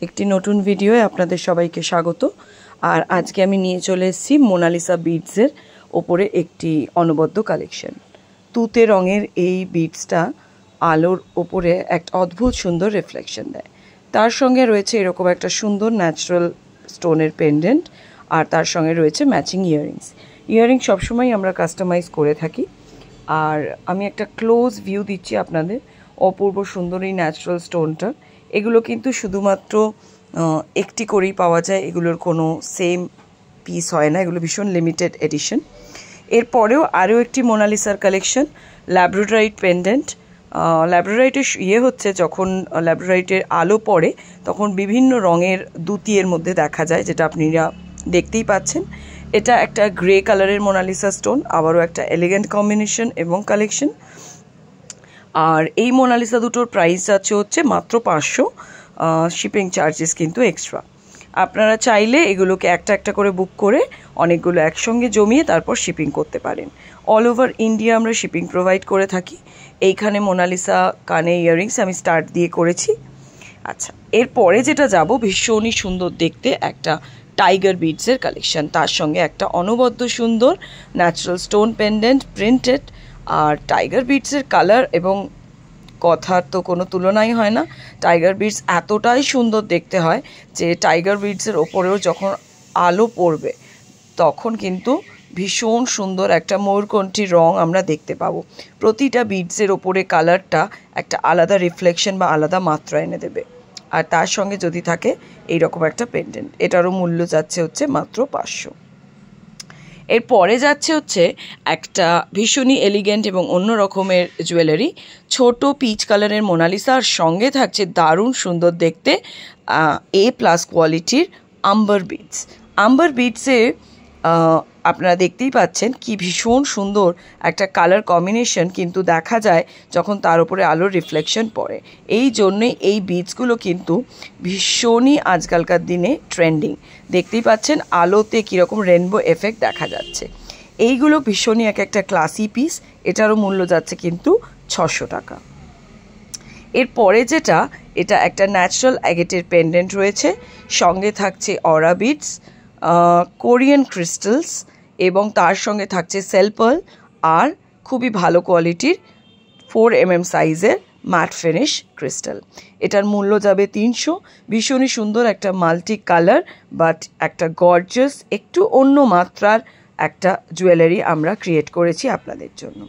একটি নতুন ভিডিওয়ে আপনাদের সবাইকে স্বাগত। আর আজকে আমি নিয়ে চলে এসেছি মোনালিসা বিডসের ওপরে একটি অনবদ্য কালেকশন। তুতে রঙের এই বিডসটা আলোর ওপরে একটা অদ্ভুত সুন্দর রিফ্লেকশন দেয়। তার সঙ্গে রয়েছে এরকম একটা সুন্দর ন্যাচারাল স্টোনের পেন্ডেন্ট, আর তার সঙ্গে রয়েছে ম্যাচিং ইয়াররিংস সবসময় আমরা কাস্টমাইজ করে থাকি। আর আমি একটা ক্লোজ ভিউ দিচ্ছি আপনাদের অপূর্ব সুন্দর এই ন্যাচারাল স্টোনটা। এগুলো কিন্তু শুধুমাত্র একটি করেই পাওয়া যায়, এগুলোর কোনো সেম পিস হয় না, এগুলো ভীষণ লিমিটেড এডিশন। এরপরেও আরও একটি মোনালিসার কালেকশন, ল্যাব্রোডাইট পেন্ডেন্ট। ল্যাব্রোডাইটের হচ্ছে যখন ল্যাব্রোডাইটের আলো পড়ে তখন বিভিন্ন রঙের দুতি এর মধ্যে দেখা যায়, যেটা আপনারা দেখতেই পাচ্ছেন। এটা একটা গ্রে কালারের মোনালিসা স্টোন, আবারও একটা এলিগেন্ট কম্বিনেশন এবং কালেকশন। আর এই মোনালিসা দুটোর প্রাইস যাচ্ছে হচ্ছে মাত্র 500, শিপিং চার্জেস কিন্তু এক্সট্রা। আপনারা চাইলে এগুলোকে একটা একটা করে বুক করে অনেকগুলো একসঙ্গে জমিয়ে তারপর শিপিং করতে পারেন। অল ওভার ইন্ডিয়া আমরা শিপিং প্রোভাইড করে থাকি। এইখানে মোনালিসা কানে ইয়াররিংস আমি স্টার্ট দিয়ে করেছি। আচ্ছা, এরপরে যেটা যাব, ভীষণই সুন্দর দেখতে একটা টাইগার বিডসের কালেকশন, তার সঙ্গে একটা অনবদ্য সুন্দর ন্যাচারাল স্টোন পেন্ডেন্ট প্রিন্টেড। আর টাইগার বিডসের কালার এবং কথার তো কোনো তুলনাই হয় না। টাইগার বিডস এতটাই সুন্দর দেখতে হয় যে টাইগার বিডসের ওপরেও যখন আলো পড়বে তখন কিন্তু ভীষণ সুন্দর একটা ময়ূরকণ্ঠী রং আমরা দেখতে পাবো। প্রতিটা বিডসের ওপরে কালারটা একটা আলাদা রিফ্লেকশন বা আলাদা মাত্রা এনে দেবে। আর তার সঙ্গে যদি থাকে এইরকম একটা পেন্ডেন্ট, এটারও মূল্য যাচ্ছে হচ্ছে মাত্র 500। এরপরে যাচ্ছে হচ্ছে একটা ভীষণই এলিগেন্ট এবং অন্য রকমের জুয়েলারি, ছোট পিচ কালারের মোনালিসা, আর সঙ্গে থাকছে দারুণ সুন্দর দেখতে A+ কোয়ালিটির আম্বার বিডসে আপনারা দেখতেই পাচ্ছেন কি ভীষণ সুন্দর একটা কালার কম্বিনেশন, কিন্তু দেখা যায় যখন তার উপরে আলোর রিফ্লেকশন পড়ে। এই জন্যই এই বিডসগুলো কিন্তু ভীষণই আজকালকার দিনে ট্রেন্ডিং। দেখতেই পাচ্ছেন আলোতে কীরকম রেনবো এফেক্ট দেখা যাচ্ছে। এইগুলো ভীষণই একটা ক্লাসি পিস, এটারও মূল্য যাচ্ছে কিন্তু 600 টাকা। এরপরে যেটা, এটা একটা ন্যাচারাল অ্যাগেটের পেন্ডেন্ট রয়েছে, সঙ্গে থাকছে অরা বিডস, কোরিয়ান ক্রিস্টালস এবং তার সঙ্গে থাকছে সেলপাল, আর খুবই ভালো কোয়ালিটির 4mm সাইজের ম্যাট ফিনিশ ক্রিস্টাল। এটার মূল্য যাবে 300। ভীষণই সুন্দর একটা মাল্টি কালার বাট একটা গর্জাস একটু অন্য মাত্রার একটা জুয়েলারি আমরা ক্রিয়েট করেছি আপনাদের জন্য।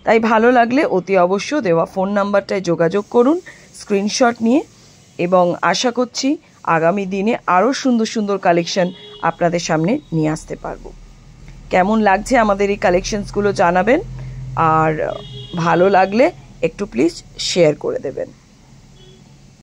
তাই ভালো লাগলে অতি অবশ্য দেওয়া ফোন নাম্বারটায় যোগাযোগ করুন স্ক্রিনশট নিয়ে, এবং আশা করছি আগামী দিনে আরও সুন্দর সুন্দর কালেকশন আপনাদের সামনে নিয়ে আসতে পারবো। কেমন লাগছে আমাদের এই কালেকশনসগুলো জানাবেন, আর ভালো লাগলে একটু প্লিজ শেয়ার করে দেবেন।